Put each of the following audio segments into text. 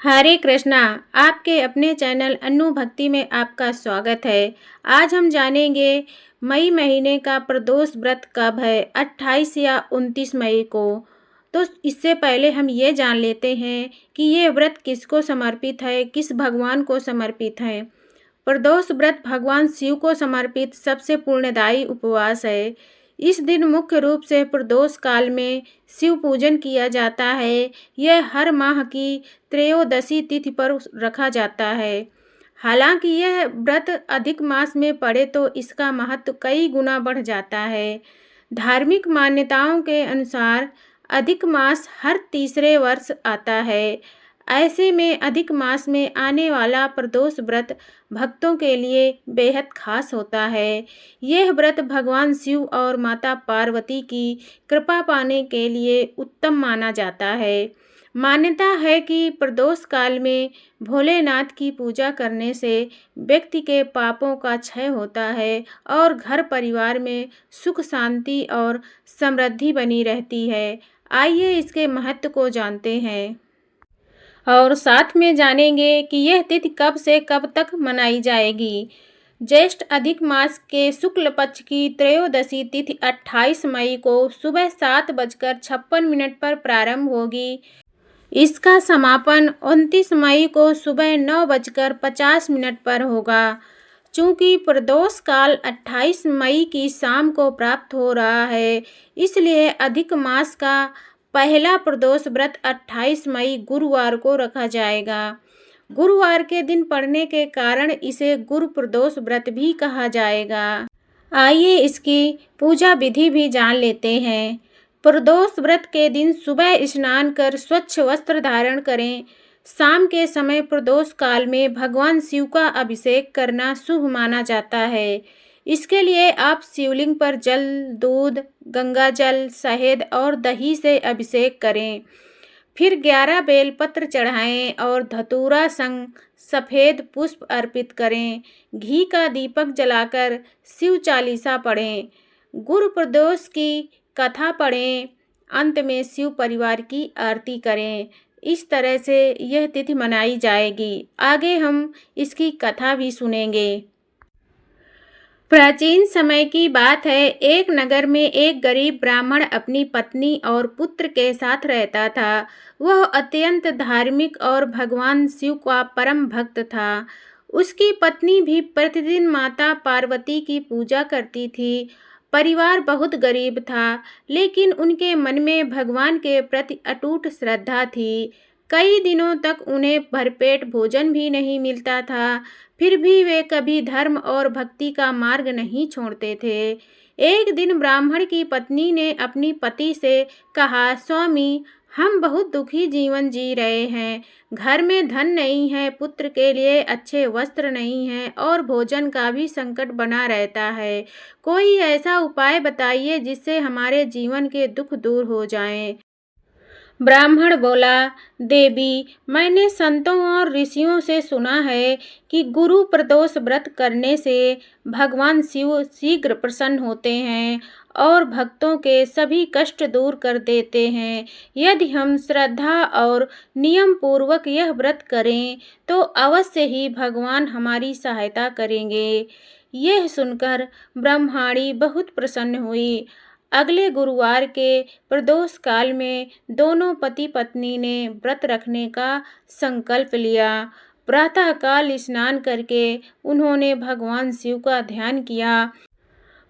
हरे कृष्णा। आपके अपने चैनल अन्नू भक्ति में आपका स्वागत है। आज हम जानेंगे मई महीने का प्रदोष व्रत कब है, 28 या 29 मई को। तो इससे पहले हम ये जान लेते हैं कि ये व्रत किसको समर्पित है, किस भगवान को समर्पित है। प्रदोष व्रत भगवान शिव को समर्पित सबसे पुण्यदायी उपवास है। इस दिन मुख्य रूप से प्रदोष काल में शिव पूजन किया जाता है। यह हर माह की त्रयोदशी तिथि पर रखा जाता है। हालांकि यह व्रत अधिक मास में पड़े तो इसका महत्व कई गुना बढ़ जाता है। धार्मिक मान्यताओं के अनुसार अधिक मास हर तीसरे वर्ष आता है। ऐसे में अधिक मास में आने वाला प्रदोष व्रत भक्तों के लिए बेहद खास होता है। यह व्रत भगवान शिव और माता पार्वती की कृपा पाने के लिए उत्तम माना जाता है। मान्यता है कि प्रदोष काल में भोलेनाथ की पूजा करने से व्यक्ति के पापों का क्षय होता है और घर परिवार में सुख शांति और समृद्धि बनी रहती है। आइए इसके महत्व को जानते हैं और साथ में जानेंगे कि यह तिथि कब से कब तक मनाई जाएगी। ज्येष्ठ अधिक मास के शुक्ल पक्ष की त्रयोदशी तिथि 28 मई को सुबह 7:56 पर प्रारंभ होगी। इसका समापन 29 मई को सुबह 9:50 पर होगा। चूँकि प्रदोष काल 28 मई की शाम को प्राप्त हो रहा है, इसलिए अधिक मास का पहला प्रदोष व्रत 28 मई गुरुवार को रखा जाएगा। गुरुवार के दिन पड़ने के कारण इसे गुरु प्रदोष व्रत भी कहा जाएगा। आइए इसकी पूजा विधि भी जान लेते हैं। प्रदोष व्रत के दिन सुबह स्नान कर स्वच्छ वस्त्र धारण करें। शाम के समय प्रदोष काल में भगवान शिव का अभिषेक करना शुभ माना जाता है। इसके लिए आप शिवलिंग पर जल, दूध, गंगा जल, शहद और दही से अभिषेक करें। फिर 11 बेलपत्र चढ़ाएं और धतूरा संग सफ़ेद पुष्प अर्पित करें। घी का दीपक जलाकर शिव चालीसा पढ़ें। गुरु प्रदोष की कथा पढ़ें। अंत में शिव परिवार की आरती करें। इस तरह से यह तिथि मनाई जाएगी। आगे हम इसकी कथा भी सुनेंगे। प्राचीन समय की बात है। एक नगर में एक गरीब ब्राह्मण अपनी पत्नी और पुत्र के साथ रहता था। वह अत्यंत धार्मिक और भगवान शिव का परम भक्त था। उसकी पत्नी भी प्रतिदिन माता पार्वती की पूजा करती थी। परिवार बहुत गरीब था, लेकिन उनके मन में भगवान के प्रति अटूट श्रद्धा थी। कई दिनों तक उन्हें भरपेट भोजन भी नहीं मिलता था, फिर भी वे कभी धर्म और भक्ति का मार्ग नहीं छोड़ते थे। एक दिन ब्राह्मण की पत्नी ने अपनी पति से कहा, स्वामी, हम बहुत दुखी जीवन जी रहे हैं। घर में धन नहीं है, पुत्र के लिए अच्छे वस्त्र नहीं हैं और भोजन का भी संकट बना रहता है। कोई ऐसा उपाय बताइए जिससे हमारे जीवन के दुख दूर हो जाएं। ब्राह्मण बोला, देवी, मैंने संतों और ऋषियों से सुना है कि गुरु प्रदोष व्रत करने से भगवान शिव शीघ्र प्रसन्न होते हैं और भक्तों के सभी कष्ट दूर कर देते हैं। यदि हम श्रद्धा और नियम पूर्वक यह व्रत करें तो अवश्य ही भगवान हमारी सहायता करेंगे। यह सुनकर ब्रह्माणी बहुत प्रसन्न हुई। अगले गुरुवार के प्रदोष काल में दोनों पति पत्नी ने व्रत रखने का संकल्प लिया। प्रातःकाल स्नान करके उन्होंने भगवान शिव का ध्यान किया।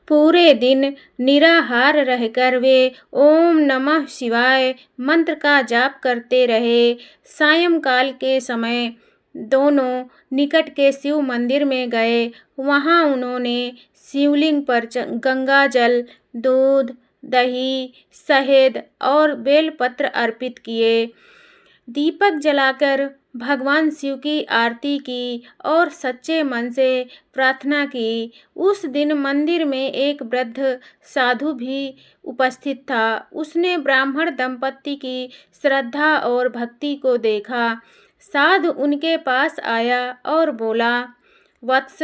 पूरे दिन निराहार रहकर वे ओम नमः शिवाय मंत्र का जाप करते रहे। सायंकाल के समय दोनों निकट के शिव मंदिर में गए। वहां उन्होंने शिवलिंग पर गंगा जल, दूध, दही, शहद और बेलपत्र अर्पित किए। दीपक जलाकर भगवान शिव की आरती की और सच्चे मन से प्रार्थना की। उस दिन मंदिर में एक वृद्ध साधु भी उपस्थित था। उसने ब्राह्मण दंपत्ति की श्रद्धा और भक्ति को देखा। साधु उनके पास आया और बोला, वत्स,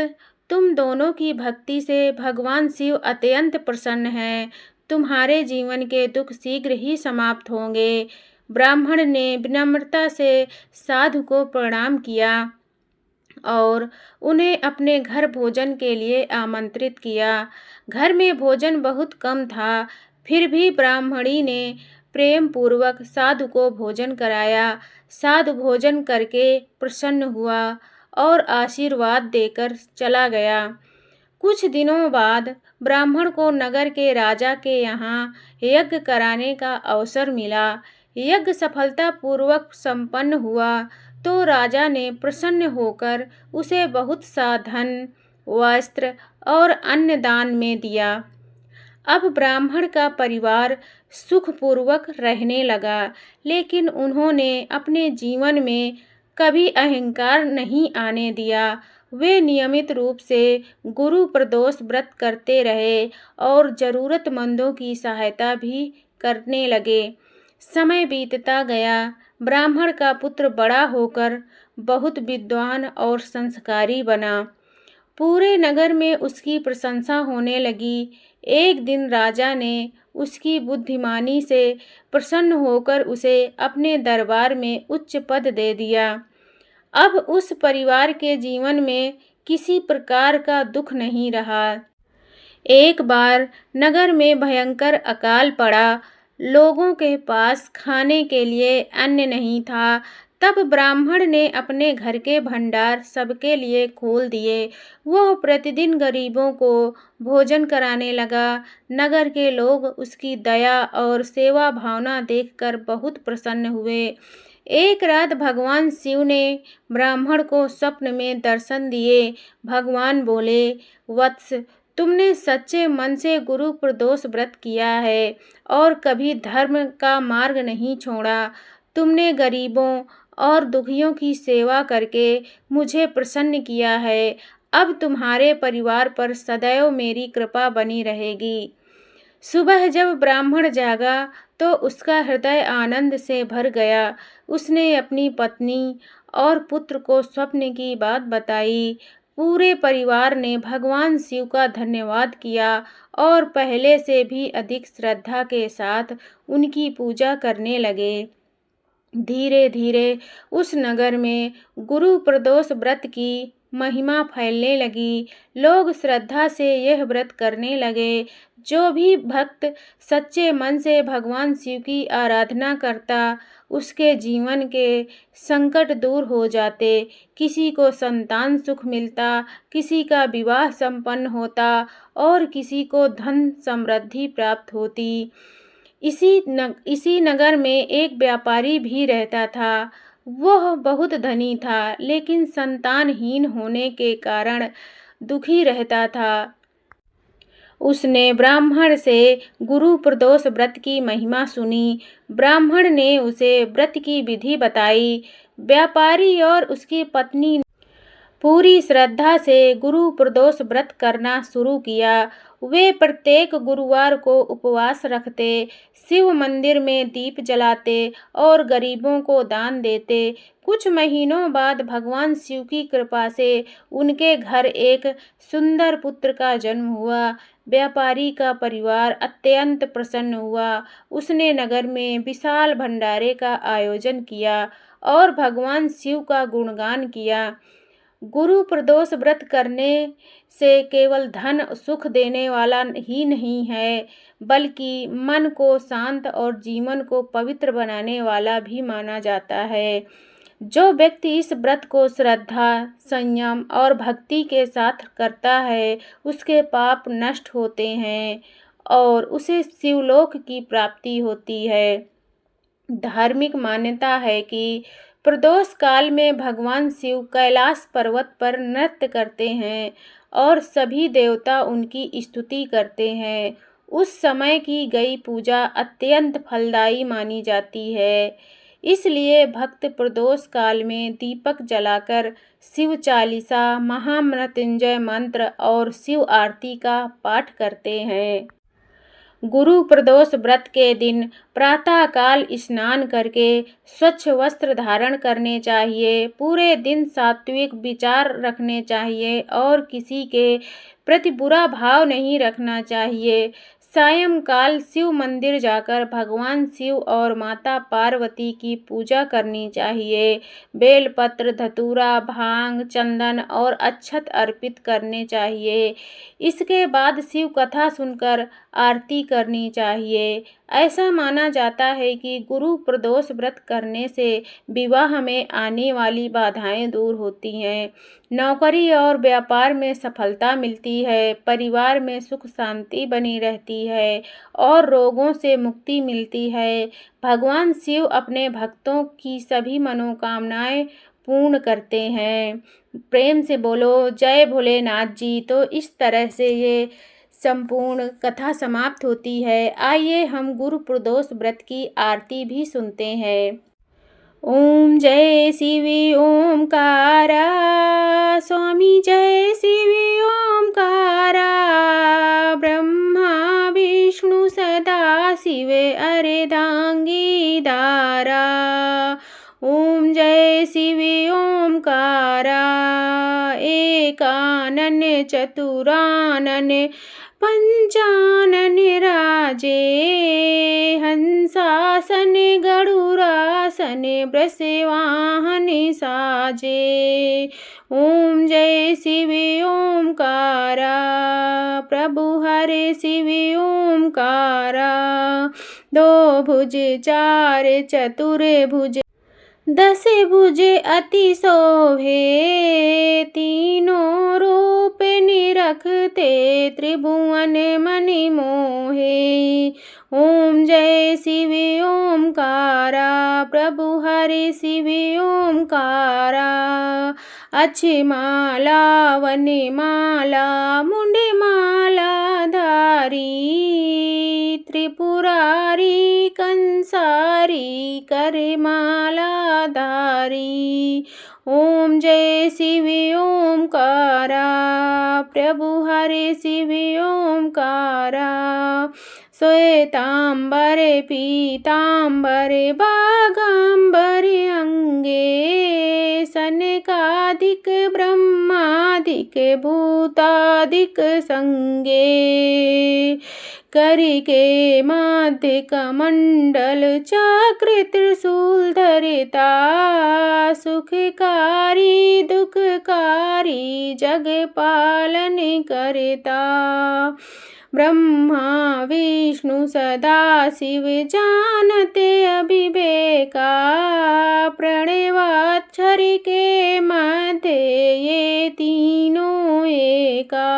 तुम दोनों की भक्ति से भगवान शिव अत्यंत प्रसन्न हैं। तुम्हारे जीवन के दुख शीघ्र ही समाप्त होंगे। ब्राह्मण ने विनम्रता से साधु को प्रणाम किया और उन्हें अपने घर भोजन के लिए आमंत्रित किया। घर में भोजन बहुत कम था, फिर भी ब्राह्मणी ने प्रेम पूर्वक साधु को भोजन कराया। साधु भोजन करके प्रसन्न हुआ और आशीर्वाद देकर चला गया। कुछ दिनों बाद ब्राह्मण को नगर के राजा के यहाँ यज्ञ कराने का अवसर मिला। यज्ञ सफलतापूर्वक संपन्न हुआ तो राजा ने प्रसन्न होकर उसे बहुत सा धन, वस्त्र और अन्न दान में दिया। अब ब्राह्मण का परिवार सुखपूर्वक रहने लगा, लेकिन उन्होंने अपने जीवन में कभी अहंकार नहीं आने दिया। वे नियमित रूप से गुरु प्रदोष व्रत करते रहे और जरूरतमंदों की सहायता भी करने लगे। समय बीतता गया। ब्राह्मण का पुत्र बड़ा होकर बहुत विद्वान और संस्कारी बना। पूरे नगर में उसकी प्रशंसा होने लगी। एक दिन राजा ने उसकी बुद्धिमानी से प्रसन्न होकर उसे अपने दरबार में उच्च पद दे दिया। अब उस परिवार के जीवन में किसी प्रकार का दुख नहीं रहा। एक बार नगर में भयंकर अकाल पड़ा। लोगों के पास खाने के लिए अन्न नहीं था। तब ब्राह्मण ने अपने घर के भंडार सबके लिए खोल दिए। वह प्रतिदिन गरीबों को भोजन कराने लगा। नगर के लोग उसकी दया और सेवा भावना देखकर बहुत प्रसन्न हुए। एक रात भगवान शिव ने ब्राह्मण को स्वप्न में दर्शन दिए। भगवान बोले, वत्स, तुमने सच्चे मन से गुरु प्रदोष व्रत किया है और कभी धर्म का मार्ग नहीं छोड़ा। तुमने गरीबों और दुखियों की सेवा करके मुझे प्रसन्न किया है। अब तुम्हारे परिवार पर सदैव मेरी कृपा बनी रहेगी। सुबह जब ब्राह्मण जागा तो उसका हृदय आनंद से भर गया। उसने अपनी पत्नी और पुत्र को स्वप्न की बात बताई। पूरे परिवार ने भगवान शिव का धन्यवाद किया और पहले से भी अधिक श्रद्धा के साथ उनकी पूजा करने लगे। धीरे धीरे उस नगर में गुरु प्रदोष व्रत की महिमा फैलने लगी। लोग श्रद्धा से यह व्रत करने लगे। जो भी भक्त सच्चे मन से भगवान शिव की आराधना करता, उसके जीवन के संकट दूर हो जाते। किसी को संतान सुख मिलता, किसी का विवाह संपन्न होता और किसी को धन समृद्धि प्राप्त होती। इसी नगर में एक व्यापारी भी रहता था। वह बहुत धनी था, लेकिन संतानहीन होने के कारण दुखी रहता था। उसने ब्राह्मण से गुरु प्रदोष व्रत की महिमा सुनी। ब्राह्मण ने उसे व्रत की विधि बताई। व्यापारी और उसकी पत्नी पूरी श्रद्धा से गुरु प्रदोष व्रत करना शुरू किया। वे प्रत्येक गुरुवार को उपवास रखते, शिव मंदिर में दीप जलाते और गरीबों को दान देते। कुछ महीनों बाद भगवान शिव की कृपा से उनके घर एक सुंदर पुत्र का जन्म हुआ। व्यापारी का परिवार अत्यंत प्रसन्न हुआ। उसने नगर में विशाल भंडारे का आयोजन किया और भगवान शिव का गुणगान किया। गुरु प्रदोष व्रत करने से केवल धन सुख देने वाला ही नहीं है, बल्कि मन को शांत और जीवन को पवित्र बनाने वाला भी माना जाता है। जो व्यक्ति इस व्रत को श्रद्धा, संयम और भक्ति के साथ करता है, उसके पाप नष्ट होते हैं और उसे शिवलोक की प्राप्ति होती है। धार्मिक मान्यता है कि प्रदोष काल में भगवान शिव कैलाश पर्वत पर नृत्य करते हैं और सभी देवता उनकी स्तुति करते हैं। उस समय की गई पूजा अत्यंत फलदायी मानी जाती है। इसलिए भक्त प्रदोष काल में दीपक जलाकर शिव चालीसा, महामृत्युंजय मंत्र और शिव आरती का पाठ करते हैं। गुरु प्रदोष व्रत के दिन प्रातःकाल स्नान करके स्वच्छ वस्त्र धारण करने चाहिए। पूरे दिन सात्विक विचार रखने चाहिए और किसी के प्रति बुरा भाव नहीं रखना चाहिए। सायंकाल शिव मंदिर जाकर भगवान शिव और माता पार्वती की पूजा करनी चाहिए। बेलपत्र, धतूरा, भांग, चंदन और अक्षत अर्पित करने चाहिए। इसके बाद शिव कथा सुनकर आरती करनी चाहिए। ऐसा माना जाता है कि गुरु प्रदोष व्रत करने से विवाह में आने वाली बाधाएं दूर होती हैं, नौकरी और व्यापार में सफलता मिलती है, परिवार में सुख शांति बनी रहती है और रोगों से मुक्ति मिलती है। भगवान शिव अपने भक्तों की सभी मनोकामनाएं पूर्ण करते हैं। प्रेम से बोलो जय भोलेनाथ जी। तो इस तरह से ये संपूर्ण कथा समाप्त होती है। आइए हम गुरु प्रदोष व्रत की आरती भी सुनते हैं। ओम जय शिवी ओमकारा, स्वामी जय शिवी ओमकारा, ब्रह्मा विष्णु सदा शिवे अर्धांगी दारा। ओम जय शिवी ओमकारा, एकानन चतुरानन पंचानन राजे, हंसासन गरुड़ासन वृषवाहन साजे। ओम जय शिवी ओमकारा, प्रभु हरे शिवी ओमकारा, दो भुज चार चतुर भुज, दस भुज अति शोभे, तीनों रूप निरखते त्रिभुवन मनि मोहे। ओम जय शिवी ओमकारा, प्रभु हरि शिवी ओमकारा, अच्छी माला वनि माला मुंड माला धारी, त्रिपुरारी कंसारी कर माला धारी। ओम जय शिवी ओमकारा, प्रभु हरे शिवी ओमकारा, श्वेतांबर पीतांबर बागांबर अंगे, सनकादिक ब्रह्मादिक भूतादिक संगे, करिके मध्य कमंडल चक्र त्रिशूल धरिता, सुखकारी दुखकारी जग पालन करता, ब्रह्मा विष्णु सदा शिव जानते अभिवेका, प्रणवाक्षर के मध्य ये तीनों एका।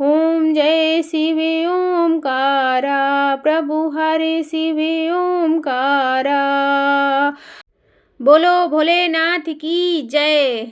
ओम जय शिवी ओमकारा, प्रभु हरे शिवी ओमकारा। बोलो भोलेनाथ की जय।